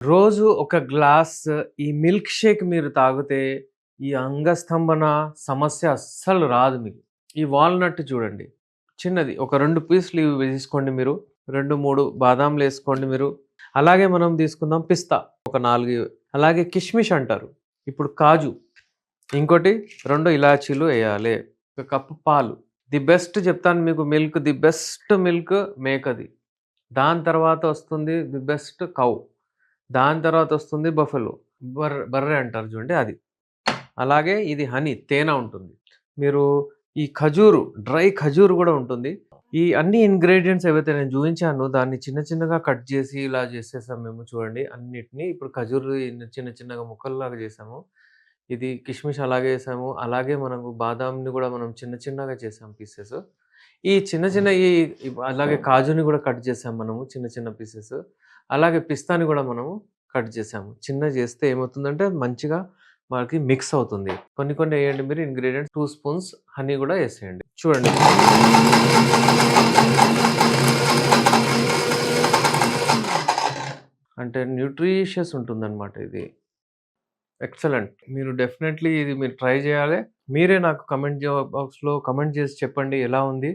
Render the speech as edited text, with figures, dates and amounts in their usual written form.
రోజు ఒక గ్లాస్ ఈ మిల్క్ షేక్ మీరు తాగితే, ఈ అంగస్తంభన సమస్య అస్సలు రాదు మీకు. ఈ వాల్‌నట్ చూడండి. చిన్నది ఒక 2 పీసులు ఇవి తీసుకోండి మీరు. 2, 3 బాదాంలేసుకోండి మీరు. అలాగే మనం తీసుకుందాం పిస్తా ఒక 4 అలాగే కిష్మిష్ అంటారు. ఇప్పుడు కాజు. ఇంకోటి 2 ఇలాచీలు ఎయాలే. ఒక కప్పు పాలు. ది బెస్ట్ చెప్తాను మీకు మిల్క్ ది బెస్ట్ మిల్క్ మేకది. దాని తర్వాత వస్తుంది ది బెస్ట్ కౌ. దాని తర్వాతొస్తుంది బఫెలో. బర్రె అంటారు చూడండి అది. అలాగే ఇది హనీ తేనె ఉంటుంది. మీరు ఈ ఖజూరు, డ్రై ఖజూరు గూడా ఉంటుంది. ఈ అన్ని ఇంగ్రీడియెంట్స్ ఏవైతే నేను చూయించానో దాన్ని చిన్న చిన్నగా కట్ జేసి ఇలా జేసేసాం మేము చూడండి అన్నిటిని. ఇప్పుడు ఖజూరు చిన్న చిన్నగా ముక్కల్లాగా జేసాము. ఇది కిష్మిష్ అలాగే ఏసాము. అలాగే మనకు బాదాంని గూడా మనం చిన్న చిన్నగా చేసాం పీసెస్. ఈ చిన్న చిన్నయి అలాగే కాజుని గూడా కట్ చేసాం మనము చిన్న చిన్న పీసెస్. అలాగే పిస్తాని గూడా మనము కట్ చేసాము. చిన్నగా చేస్తే ఏమవుతుందంటే మంచిగా మనకి మిక్స్ అవుతుంది. కొన్ని కొన్ని ఎయండి మీరు ఇంగ్రీడియెంట్స్ 2 స్పూన్స్ హనీ గూడా ఎసేయండి. చూడండి. అంటే న్యూట్రిషియస్ ఉంటుందన్నమాట ఇది. ఎక్సలెంట్. మీరు డెఫినైట్‌లీ ఇది మీరు ట్రై చేయాలె. మీరే నాకు కామెంట్ బాక్స్‌లో కామెంట్ చేసి చెప్పండి ఎలా ఉంది?